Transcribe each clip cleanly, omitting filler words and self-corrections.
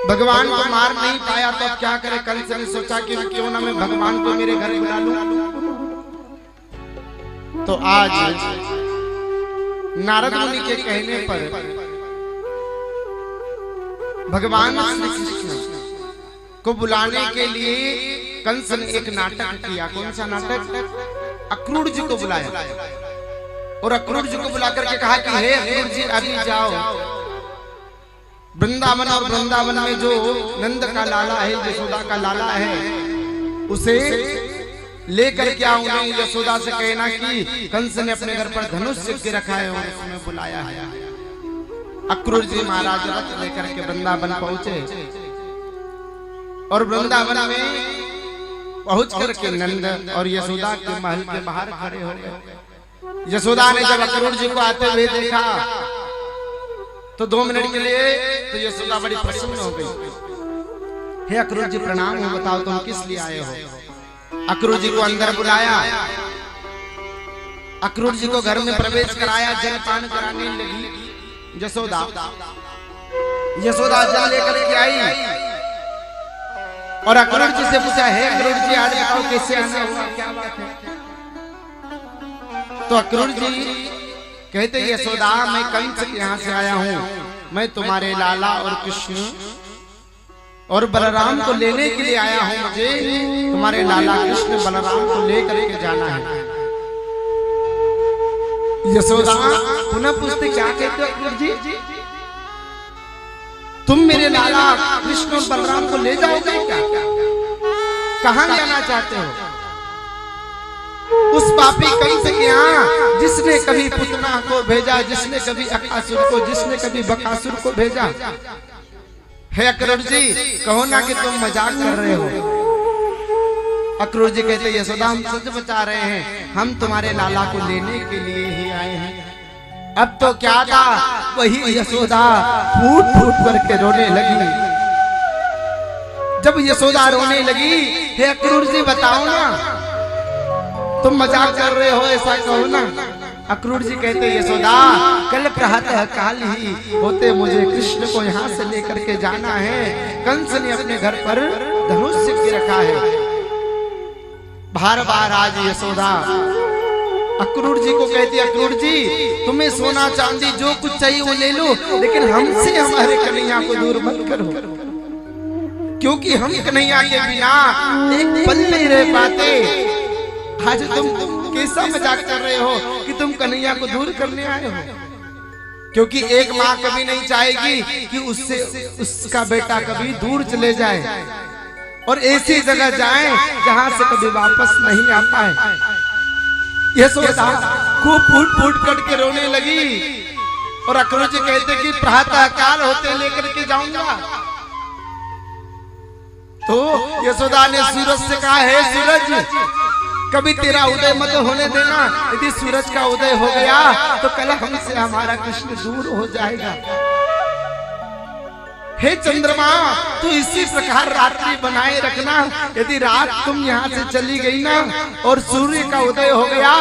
भगवान को मार नहीं पाया तो अब क्या करे। कंस ने सोचा कि क्यों ना मैं भगवान को मेरे घर बुला लूं। तो आज नारद मुनि के कहने पर भगवान श्री कृष्ण को बुलाने के लिए कंस ने एक नाटक किया। कौन सा नाटक? अक्रूर जी को बुलाया और अक्रूर जी को बुला करके कहा कि हे अक्रूर जी अभी जाओ वृंदावन, और वृंदावन में जो नंद का लाला है, यशोदा का लाला है, उसे लेकर के आओ। उन्हें यशोदा से कहना कि कंस ने अपने घर पर धनुष सिक्के रखा है और उसमें बुलाया है। अक्रूर जी महाराज रथ लेकर के वृंदावन पहुंचे और वृंदावन में पहुंच करके नंद और यशोदा के महल के बाहर खड़े हो गए। यशोदा ने जब अक्रूर जी को आते हुए देखा तो 2 मिनट के लिए तो यशोदा बड़ी प्रसन्न हो गई। हे अक्रूर जी प्रणाम हो, बताओ तुम किस लिए आए हो। अक्रूर जी को अंदर बुलाया, अक्रूर जी को घर में प्रवेश कराया, जलपान कराने लगी यशोदा। यशोदा जल लेकर के आई और अक्रूर जी से पूछा, हे अक्रूर जी आज बताओ कैसे आना हुआ, क्या बात है। तो अक्रूर जी कहते यशोदा मैं कंस के यहाँ से आया हूँ, मैं तुम्हारे लाला और कृष्ण और बलराम को लेने के लिए आया हूँ। मुझे तुम्हारे लाला कृष्ण बलराम को लेकर के जाना है। यशोदा पुनः पूछते क्या कहते हो अक्रूर जी, तुम मेरे लाला कृष्ण और बलराम को ले जाओगे क्या? कहाँ जाना चाहते हो? उस पापी कंस के यहाँ जिसने कभी पुतना को भेजा, जिसने कभी अकासुर को, जिसने कभी बकासुर को भेजा। हे अक्रूर जी कहो ना कि तुम मजाक कर रहे हो। अक्रूर जी कहते यशोदा हम सच बता रहे हैं, हम तुम्हारे लाला को लेने के लिए ही आए हैं। अब तो क्या था, वही यशोदा फूट फूट करके रोने लगी। जब यशोदा रोने लगी, हे अक्रूर जी बताओ ना तुम मजाक कर रहे हो, ऐसा कहो ना। अक्रूर जी कहते यशोदा कल प्रातः काल ही होते मुझे कृष्ण को यहाँ से लेकर के जाना है। कंस ने अपने घर पर धनुष सिक्के रखा है। बार बार आज यशोदा अक्रूर जी को कहती अक्रूर जी तुम्हें सोना चांदी जो कुछ चाहिए वो ले लो, लेकिन हमसे हमारे कन्हैया को दूर मत करो, क्योंकि हम कन्हैया के बिना एक पल नहीं रह पाते। आज तुम कैसा मजाक कर रहे हो कि तुम कन्हैया को दूर करने आए हो? क्योंकि एक माँ कभी नहीं चाहेगी कि उससे उसका बेटा कभी दूर चले जाए और ऐसी जगह जाए जहाँ से कभी वापस नहीं आ पाए। यशोदा खूब फूट फूट करके रोने लगी और अक्रूर जी कहते कि प्रातः काल होते लेकर के जाऊंगा। तो यशोदा ने सूरज से कहा, हे सूरज कभी तेरा उदय मत होने देना, यदि सूरज का उदय हो गया तो कल हमसे हमारा कृष्ण दूर हो जाएगा। हे चंद्रमा तू इसी प्रकार रात्रि बनाए रखना, यदि रात तुम यहाँ से चली गई ना और सूर्य का उदय हो गया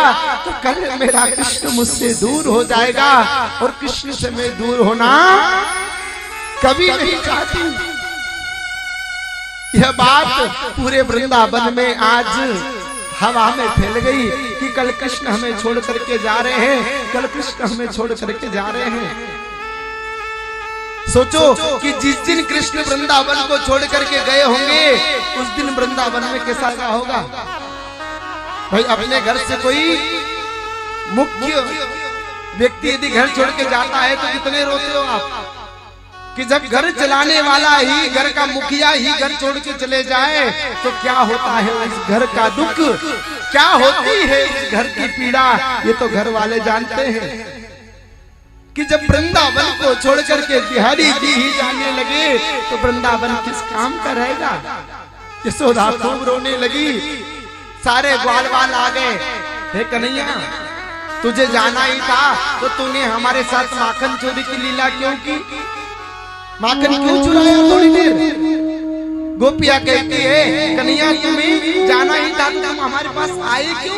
तो कल मेरा कृष्ण मुझसे दूर हो जाएगा और कृष्ण से मैं दूर होना कभी नहीं चाहती। यह बात पूरे वृंदावन में आज हवा में फैल गई कि कल कृष्ण हमें छोड़ करके जा रहे हैं, कल कृष्ण हमें छोड़ करके जा रहे हैं। सोचो कि जिस दिन कृष्ण वृंदावन को छोड़ करके गए होंगे उस दिन वृंदावन में कैसा होगा। भाई अपने घर से कोई मुख्य व्यक्ति यदि घर छोड़ के जाता है तो कितने रोते हो आप, कि जब घर चलाने वाला ही, घर का मुखिया ही घर छोड़ के चले जाए तो क्या होता है उस घर का दुख, क्या होती है उस घर की पीड़ा, ये तो घर वाले जानते हैं। कि जब वृंदावन को छोड़ करके बिहारी जी ही जाने लगे तो वृंदावन किस काम का रहेगा। यशोदा खूब रोने लगी, सारे ग्वाल वाल आ गए। हे कन्हैया तुझे जाना ही था तो तूने हमारे साथ माखन चोरी की लीला क्यों की? माखन क्यों चुराया थोड़ी देर? गोपिया कहती है कन्हैया तुम्हें जाना ही था, तुम हमारे पास आए क्यों?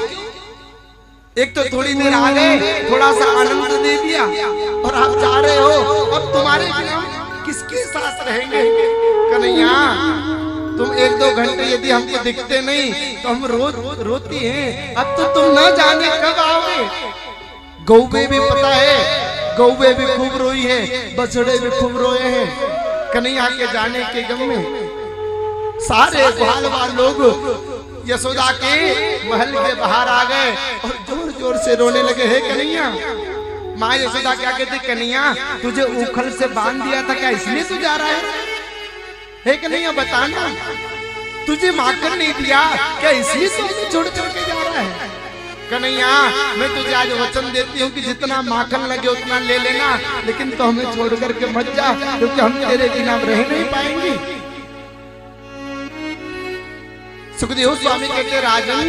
एक तो थोड़ी देर आ गए, थोड़ा सा आनंद दे दिया और आप जा रहे हो। अब तुम्हारे बिना किसके साथ रहेंगे? कन्हैया तुम 1-2 घंटे यदि हमको दिखते नहीं तो हम रोज रोती हैं। अब तो तुम न जाने कब आओगे। गौवे भी पता है, गौवे भी खूब रोई है, बछड़े भी खूब रोए हैं कन्हैया के जाने के गम में। सारे ग्वाल लोग यशोदा के महल के बाहर आ गए और जोर जोर से रोने लगे। हे कन्हैया, माँ यशोदा क्या कहती, कन्हैया तुझे उखल से बांध दिया था क्या, इसलिए तू जा रहा है? हे कन्हैया बताना, तुझे माखन नहीं दिया क्या, इसलिए तू मुझे छोड़ छोड़ के जा रहा है? कन्हैया मैं तुझे आज वचन देती हूँ कि जितना माखन लगे उतना ले लेना, लेकिन तो हमें छोड़ करके मत जा, क्योंकि हम तेरे बिना रह नहीं पाएंगे। सुखदेव स्वामी कहते, राजन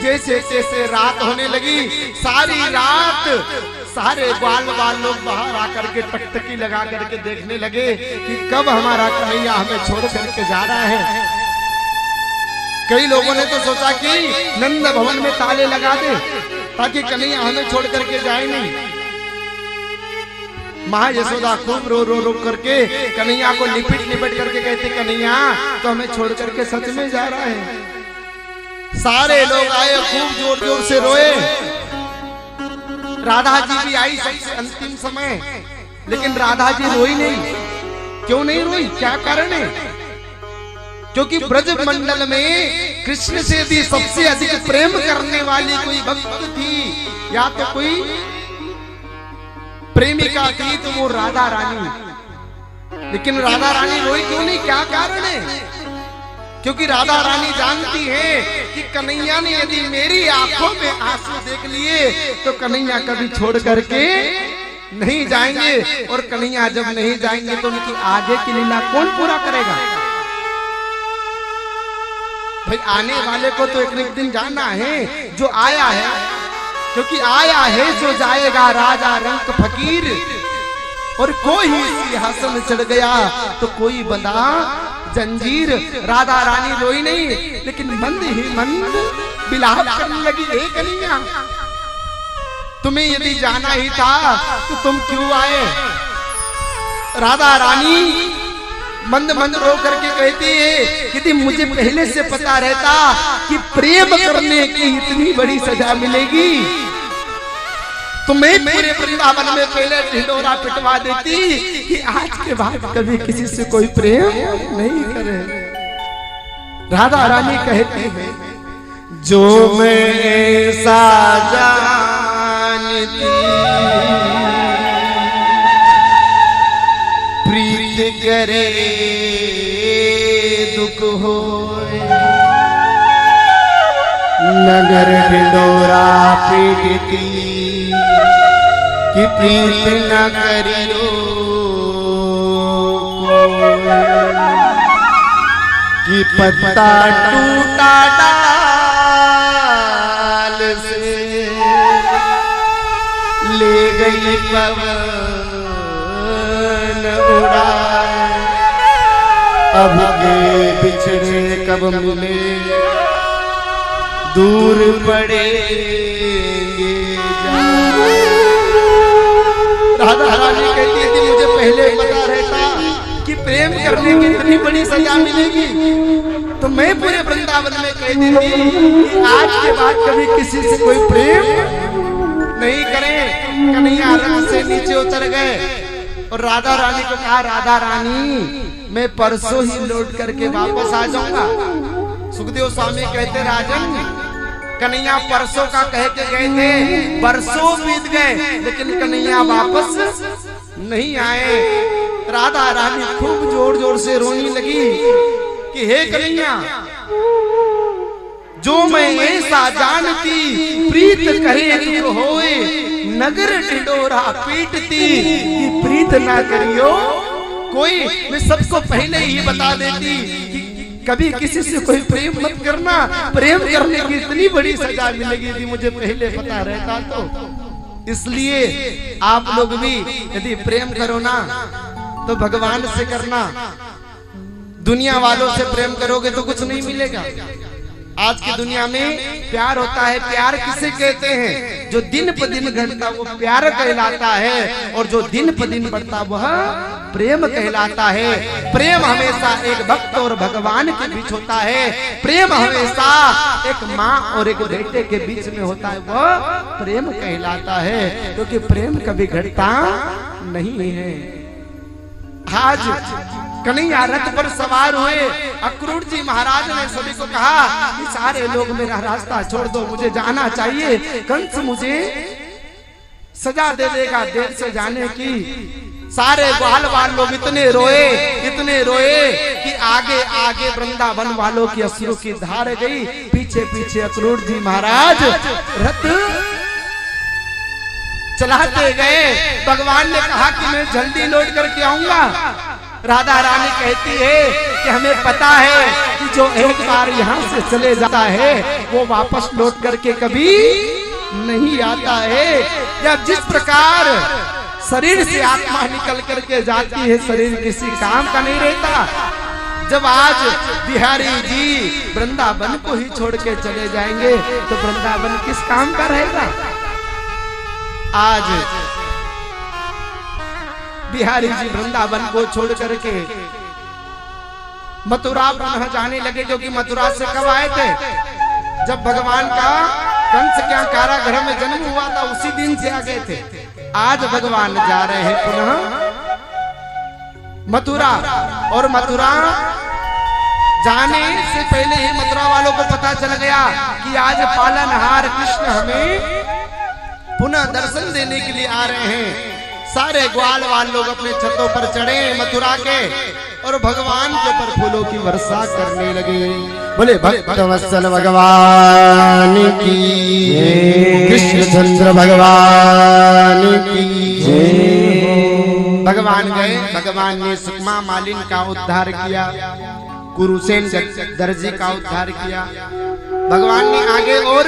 जैसे जैसे रात होने लगी, सारी रात सारे ग्वाल लोग बाहर आकर के टकटकी लगा करके देखने लगे कि कब हमारा कन्हैया हमें छोड़ करके जा रहा है। कई लोगों ने तो सोचा कि नंद भवन में ताले लगा दे ताकि कन्हैया हमें छोड़ करके जाए नहीं। माँ यशोदा खूब रो रो रो करके कन्हैया को लिपट लिपट करके कहते, कन्हैया तो हमें छोड़ करके सच में जा रहा है। सारे लोग आए, खूब जोर जोर से रोए। राधा जी भी आई सबसे अंतिम समय, लेकिन राधा जी रोई नहीं। क्यों नहीं रोई, क्या कारण है? क्योंकि ब्रज मंडल में कृष्ण से भी सबसे अधिक प्रेम करने वाली कोई भक्त थी या तो कोई प्रेमिका थी, तो वो राधा रानी। लेकिन राधा रानी रोई क्यों नहीं, क्या कारण है? क्योंकि राधा रानी जानती है कि कन्हैया ने यदि मेरी आंखों में आंसू देख लिए तो कन्हैया कभी छोड़ करके नहीं जाएंगे, और कन्हैया जब नहीं जाएंगे तो उनकी आगे की लीला कौन पूरा करेगा? भाई आने वाले को तो एक दिन जाना है, जो आया है, क्योंकि आया है जो जाएगा राजा रंक फकीर। और कोई सिंहासन चढ़ गया तो कोई बंधा जंजीर। राधा रानी रोई नहीं, लेकिन मंद ही मंद विलाप करने लगी। एक कन्हैया, तुम्हें यदि जाना ही था तो तुम क्यों आए? राधा रानी मंद मंद रो करके कहती है, यदि मुझे पहले से पता रहता कि प्रेम करने की इतनी बड़ी सजा मिलेगी तो मैं पूरे वृंदावन में पहले ढिंढोरा पिटवा देती कि आज के बाद कभी किसी से कोई प्रेम नहीं करे। राधा रानी कहती है, जो मैं ऐसा जानती प्रीत करे दुख होए, नगर ढिंढोरा पीटती कि प्रीत न करियो कि पत्ता टूटा डाल से ले गई पवन उड़ाए, अब के बिछड़े कब मिले दूर पड़ेंगे। राधा रानी कहती है, मुझे पहले पता रहता कि प्रेम करने की इतनी बड़ी सजा मिलेगी तो मैं पूरे वृंदावन में कह देती कि आज के बाद कभी किसी से कोई प्रेम नहीं करे। कन्हैया रथ से नीचे उतर गए और राधा रानी को कहा, राधा रानी मैं परसों ही लौट करके वापस आ जाऊंगा। सुखदेव स्वामी कहते, राजन कन्हैया परसों का कह के गए थे, बरसों बीत गए लेकिन कन्हैया वापस नहीं आए। राधा रानी खूब जोर जोर से रोने लगी कि हे कन्हैया, जो मैं ऐसा जानती प्रीत करे दुख होए, नगर ढिंढोरा पीटती कि प्रीत ना करियो कोई। मैं सबको पहले ही बता देती कि कभी किसी से कोई प्रेम मत करना, प्रेम करने की इतनी बड़ी सजा मिलेगी यदि मुझे पहले पता रहता तो। इसलिए आप लोग भी यदि प्रेम करो ना तो भगवान से करना, दुनिया वालों से प्रेम करोगे तो कुछ नहीं मिलेगा। आज की दुनिया में प्यार होता है। प्यार किसे कहते हैं? जो दिन पर दिन घटता वो प्यार कहलाता है, और जो दिन पर दिन बढ़ता वह प्रेम कहलाता है। प्रेम हमेशा एक भक्त और भगवान के बीच होता है। प्रेम हमेशा एक माँ और एक बेटे के बीच में होता है, वह प्रेम कहलाता है, क्योंकि प्रेम कभी घटता नहीं है। आज कन्हैया रथ पर सवार हुए, अक्रूर जी महाराज ने सभी को कहा कि सारे लोग मेरा रास्ता छोड़ दो, मुझे जाना चाहिए। कंस मुझे सजा दे देगा देर से जाने की। सारे ग्वाल वाल लोग इतने रोए कि आगे आगे वृंदावन वालों की अश्रु की धार गई, पीछे पीछे अक्रूर जी महाराज रथ चलाते गए। भगवान ने कहा कि मैं जल्दी लौट करके आऊंगा। राधा रानी कहती है कि हमें पता है कि जो एक बार यहाँ से चले जाता है वो वापस लौट करके कभी नहीं आता है। जब जिस प्रकार शरीर से आत्मा निकल करके जाती है, शरीर किसी काम का नहीं रहता। जब आज बिहारी जी वृंदावन को ही छोड़ के चले जाएंगे तो वृंदावन किस काम का रहेगा? आज बिहारी जी वृंदावन को छोड़ करके मथुरा पुनः जाने लगे, क्योंकि मथुरा से कब आए थे? जब भगवान का कंस के कारागृह में जन्म हुआ था, उसी दिन से आ गए थे। आज भगवान जा रहे हैं पुनः मथुरा, और मथुरा जाने से पहले ही मथुरा वालों को पता चल गया कि आज पालनहार कृष्ण हमें पुनः दर्शन देने के लिए आ रहे हैं। सारे ग्वाल वाल लोग अपने छतों पर चढ़े मथुरा के, और भगवान के ऊपर फूलों की वर्षा करने लगे। बोले भक्त वत्सल भगवान की, कृष्णचंद्र भगवान की। भगवान गए, भगवान ने सुकमा मालिन का उद्धार किया, कुरुसेन दर्जी का उद्धार किया। भगवान ने आगे और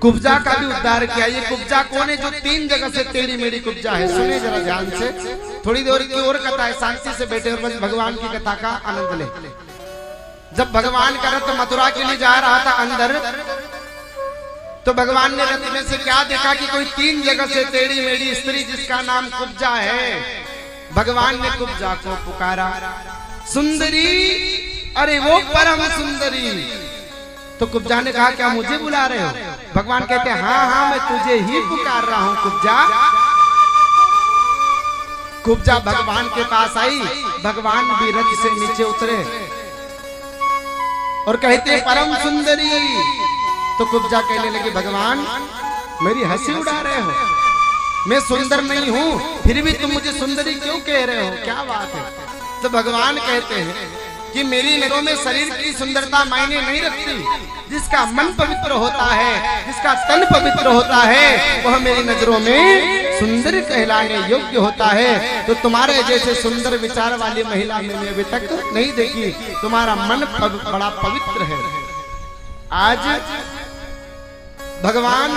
कुब्जा का भी उद्धार किया। ये कुब्जा कौन है? जो 3 जगह से टेढ़ी मेढ़ी कुब्जा है। सुने जरा ध्यान से, थोड़ी देर की और कथा है, शांति से बैठे और भगवान की कथा का आनंद ले। जब भगवान का रथ मथुरा के लिए जा रहा था अंदर, तो भगवान ने रथ में से क्या देखा कि कोई 3 जगह से टेढ़ी मेढ़ी स्त्री जिसका नाम कुब्जा है। भगवान ने कुब्जा को पुकारा, सुंदरी, अरे वो परम सुंदरी। तो कुब्जा ने कहा क्या मुझे बुला रहे हो? भगवान कहते हैं हाँ हाँ मैं तुझे ही पुकार रहा हूँ कुब्जा। कुब्जा भगवान के पास आई, भगवान भी रथ से नीचे उतरे और कहते परम सुंदरी। तो कुब्जा कहने लगे भगवान मेरी हंसी उड़ा रहे हो, मैं सुंदर नहीं हूँ फिर भी तुम मुझे सुंदरी क्यों कह रहे हो, क्या बात है? तो भगवान कहते हैं कि मेरी नजरों में शरीर की सुंदरता मायने नहीं रखती, जिसका मन पवित्र होता है, जिसका तन पवित्र होता है, वह मेरी नजरों में सुंदर कहलाने योग्य होता है। तो तुम्हारे जैसे सुंदर विचार वाली महिला मैंने अभी तक नहीं देखी, तुम्हारा मन बड़ा पवित्र है। आज भगवान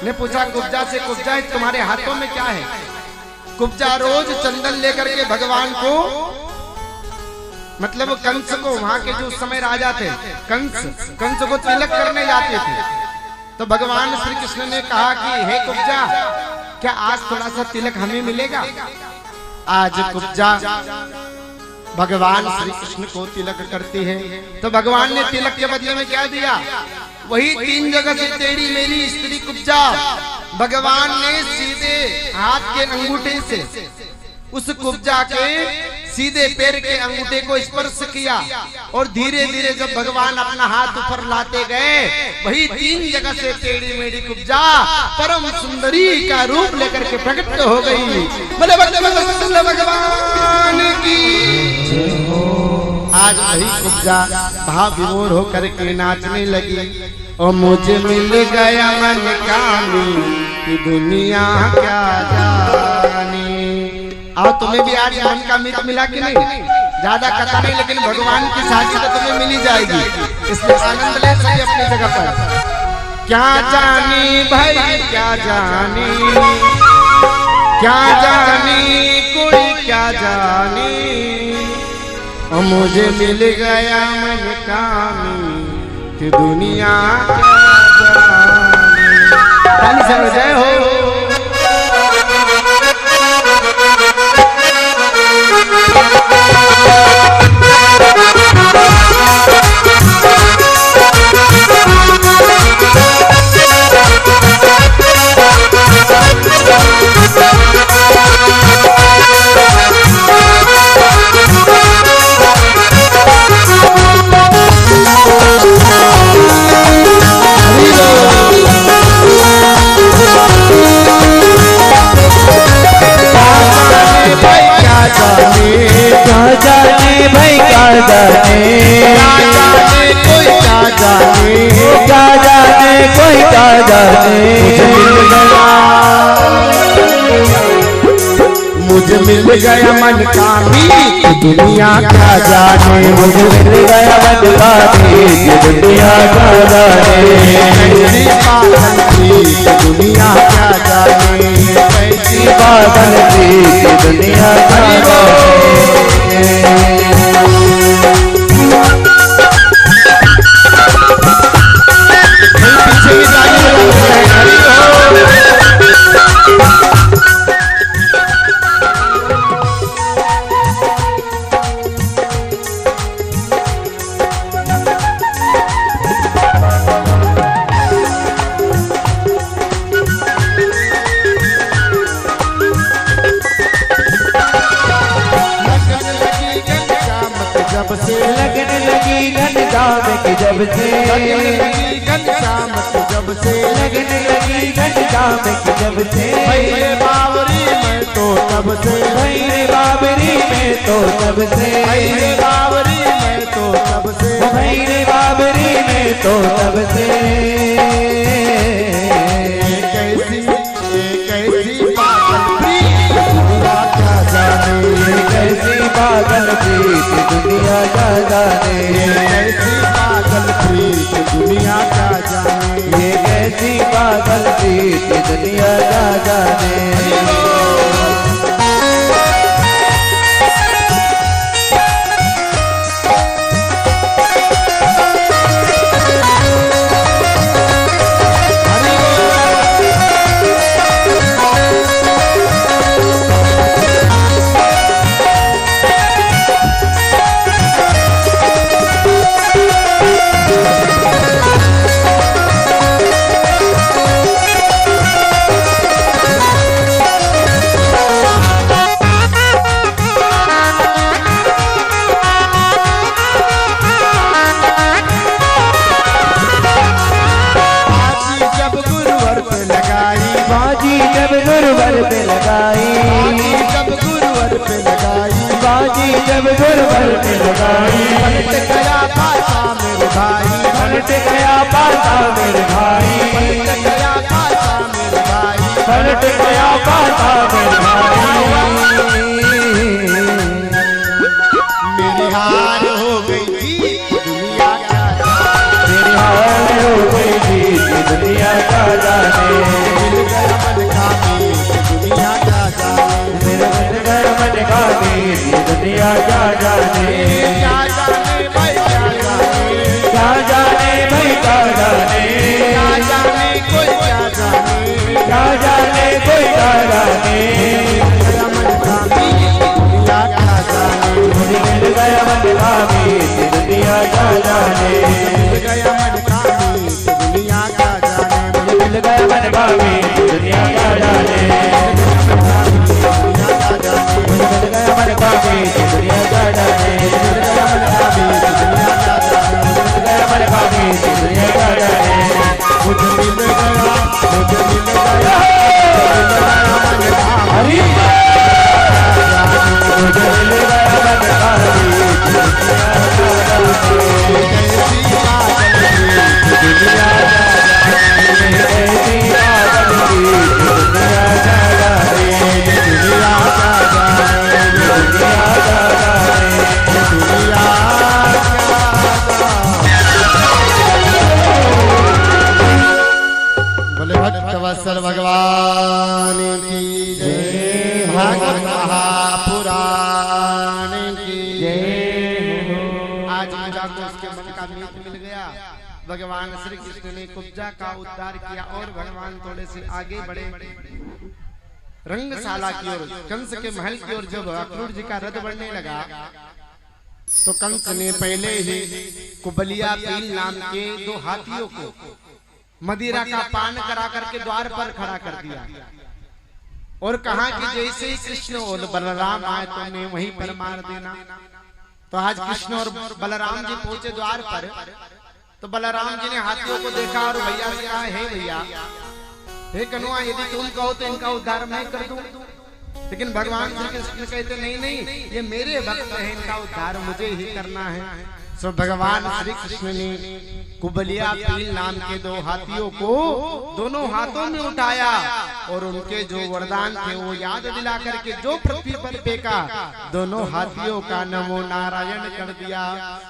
ने पूछा कुब्जा से, कुब्जा तुम्हारे हाथों में क्या है? कुब्जा रोज चंदन लेकर के भगवान को, मतलब कंस को, वहां के जो उस समय राजा थे कंस को तिलक करने जाते थे। तो भगवान श्री कृष्ण ने कहा कि हे कुब्जा क्या आज थोड़ा सा तिलक हमें मिलेगा? आज कुब्जा भगवान श्री कृष्ण को तिलक करती है। तो भगवान ने तिलक के बदले में क्या दिया? वही 3 जगह से टेढ़ी मेरी स्त्री कुब्जा भगवान ने सीधे हाथ के अंगूठे से उस कुब्जा के सीधे पैर के अंगूठे को स्पर्श किया, और धीरे धीरे जब भगवान अपना हाथ ऊपर लाते गए, वही 3 जगह से टेढ़ी मेढ़ी कुब्जा परम सुंदरी का रूप लेकर के प्रकट हो गई। बोले भगवान की। आज वही कुब्जा भाव विभोर होकर के नाचने लगी, और मुझे मिल गया मन कामी कि दुनिया क्या जाने। और तुम्हें भी आज मन का मित मिला कि नहीं? ज्यादा कथा नहीं, लेकिन भगवान की साथी तो तुम्हें मिली जाएगी, इसलिए आनंद ले सके अपनी जगह पर। क्या जानी भाई क्या जानी, क्या जानी कोई क्या जानी, मुझे मिल गया मन कामी कि दुनिया ताली से जय हो। मुझे मिल गया मन कामी दुनिया क्या जाने। मुझे मिल गया मन कामी दुनिया क्या जाने। दुनिया क्या जाने। कैसी बादल थी दुनिया क्या जाने। लगने लगी घनश्याम की जब से लगने लगी घनश्याम की जब से लगने लगी घनश्याम की जब से भैरे बाबरी में तो तब से भैरे बाबरी में तो तब से भैरे बाबरी में तो तब से भैरे बाबरी में तो तब से। कैसी पागल प्रीत दुनिया क्या जाने। कैसी पागल प्रीत दुनिया क्या जाने। कैसी पागल प्रीत दुनिया क्या जाने। ये कैसी पागल प्रीत दुनिया क्या जाने। बाजी जब गुरुवर पे लगाई जब गुरुवर पे लगाई बाजी जब गुरुवर पे लगाई। पलट गया पासा मेरे भाई पलट गया पासा मेरे भाई पलट गया पासा मेरे भाई पलट गया पासा मेरे भाई। मेरी हार हो गई थी दुनिया क्या जाने। मेरी हार हो गई थी दुनिया क्या जाने। दुनिया क्या जाने। मेरा मन गया मन कामी दुनिया क्या जाने। क्या जाने भाई क्या जाने। क्या जाने भाई क्या जाने। क्या जाने कोई क्या जाने। क्या जाने कोई क्या जाने। मेरा मन कामी दुनिया क्या जाने। मुझे मिल गया मन कामी दुनिया क्या जाने। मिल गया मन कामी दुनिया क्या जाने। मुझे मिल गया मन कामी दुनिया क्या जाने। दुनिया क्या जाने। दुनिया क्या जाने। मुझे मिल गया मुझे मिल गया हरी मुझे मिल गया दुनिया भगवान श्री कृष्ण ने कुब्जा का उद्धार किया और भगवान थोड़े से आगे बढ़े रंगशाला की ओर, कंस के महल की ओर। जब अक्रूर जी का रथ बढ़ने लगा तो कंस ने पहले ही कुबलिया पील नाम के 2 हाथियों को मदिरा का पान करा करके द्वार पर खड़ा कर दिया और कहा कि जैसे ही कृष्ण और बलराम आए तो उन्हें वहीं पर मार देना। तो आज कृष्ण और बलराम जी पहुंचे द्वार पर, तो बलराम जी ने हाथियों को देखा और भैया से कहा, हे भैया, हे कन्हैया, यदि तुम कहो तो इनका उद्धार मैं कर दूं। लेकिन भगवान श्री कृष्ण कहते नहीं नहीं, ये मेरे भक्त हैं, इनका उद्धार मुझे ही करना है। सो भगवान श्री कृष्ण ने कुबलिया पील नाम के 2 हाथियों को दोनों हाथों में उठाया और उनके जो वरदान थे वो याद दिला करके जो पृथ्वी पर फेंका, दोनों हाथियों का नमो नारायण कर दिया।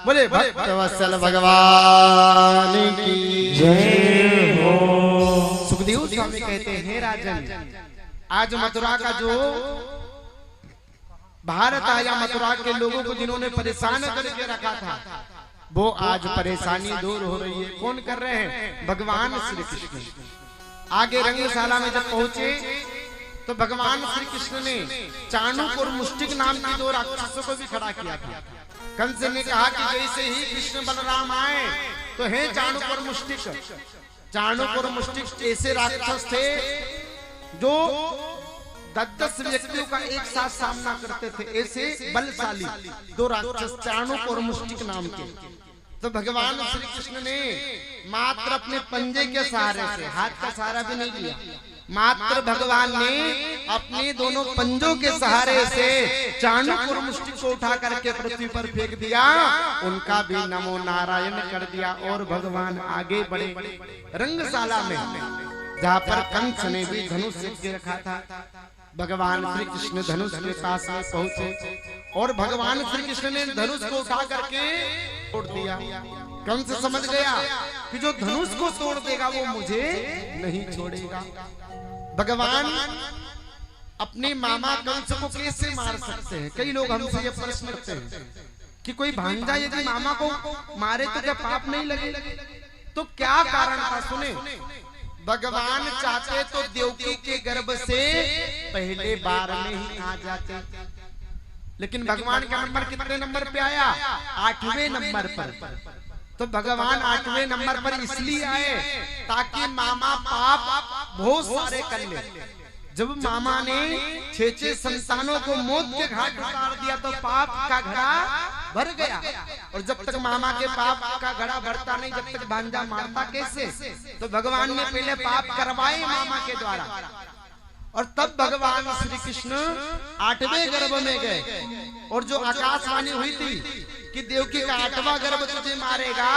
बोले भक्त वत्सल भगवान की जय हो। सुखदेव स्वामी कहते हैं, राजन, आज मथुरा का जो भारत आया, मथुरा के लोगों को जिन्होंने परेशान करके रखा था, वो आज परेशानी दूर हो रही है। कौन कर रहे हैं? भगवान श्री कृष्ण। आगे रंगशाला में जब पहुंचे तो भगवान श्री कृष्ण ने चाणूक और मुष्टिक नाम के 2 राक्षसों को भी खड़ा किया था। कंस ने कहा कि जैसे ही कृष्ण बलराम आए तो हे चाणूक और मुष्टिक। चाणूक और मुष्टिक ऐसे राक्षस थे जो 10 व्यक्तियों का एक साथ सामना करते थे, ऐसे बलशाली 2 राक्षस चाणूक और मुष्टिक नाम के। तो भगवान श्री कृष्ण ने मात्र अपने पंजे के सहारे से, हाथ का सहारा भी नहीं लिया, मात्र भगवान ने अपने दोनों पंजों के सहारे से चाणूक और मुष्टिक को उठा करके पृथ्वी पर फेंक दिया, उनका भी नमो नारायण कर दिया और भगवान आगे बढ़े रंगशाला में, जहाँ पर कंस ने भी धनुष के रखा था। भगवान श्री कृष्ण धनुष के पास में पहुंचे और भगवान श्री कृष्ण ने धनुष को उठा करके तोड़ दिया। कंस समझ गया कि जो धनुष को तोड़ देगा वो मुझे नहीं छोड़ेगा। भगवान अपने मामा कंस को कैसे मार सकते हैं? कई लोग हमसे ये प्रश्न करते हैं कि कोई भांजा यदि मामा को मारे तो क्या पाप नहीं लगे? तो क्या कारण था? सुने, भगवान चाहते तो देवकी के गर्भ से पहले बार में ही आ जाते, लेकिन भगवान का नंबर कितने नंबर पे आया? 8वें नंबर पर। तो भगवान 8वें नंबर पर इसलिए आए ताकि मामा पाप बहुत सारे कर ले। जब मामा ने 6 संतानों को मौत के घाट उतार दिया तो पाप का घड़ा भर गया, और जब तक मामा के पाप का घड़ा भरता नहीं, जब तक भांजा मारता कैसे? तो भगवान ने पहले पाप करवाए मामा के द्वारा, और तब भगवान श्री कृष्ण 8वें गर्भ में गए। और जो आकाशवाणी हुई थी कि देवकी का 8वां गर्भ तुझे मारेगा,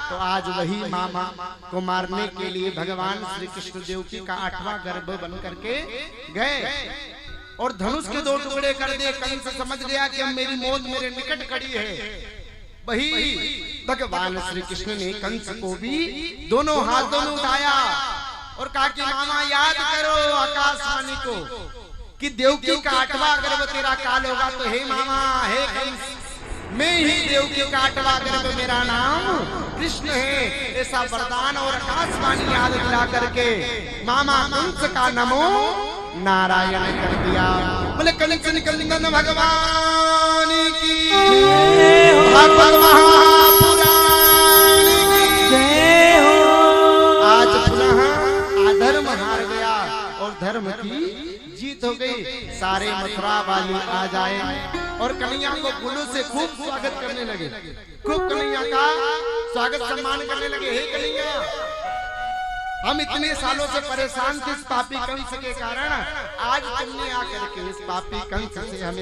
तो आज वही मामा को मारने के लिए भगवान श्री कृष्ण देवकी का 8वां गर्भ बन करके गए और धनुष के 2 टुकड़े कर दिए। कंस समझ गया कि अब मेरी मौत मेरे निकट खड़ी है। वही भगवान श्री कृष्ण ने कंस को भी दोनों हाथों में उठाया और कहा कि मामा याद करो आकाशवाणी को कि देवकी का 8वां गर्भ तेरा काल होगा। तो हे मामा, हे कंस, मैं ही देवकी का 8वां गर्भ, मेरा नाम कृष्ण है, ऐसा वरदान और आकाशवाणी याद दिला करके मामा कंस का नमो नारायण कर दिया। बोले कंस निकंदन भगवान की जय हो, भागवत महापुराण की जय हो। आज पुनः अधर्म हार गया और धर्म की जीत हो गई। सारे मथुरा वाले आ जाए और कन्हैया को फूलों से खूब स्वागत करने लगे, खूब कन्हैया का स्वागत सम्मान करने लगे। हे कन्हैया, हम इतने सालों से परेशान थे इस पापी कंस के कारण, आज तुमने आकर के इस पापी कंस से हमें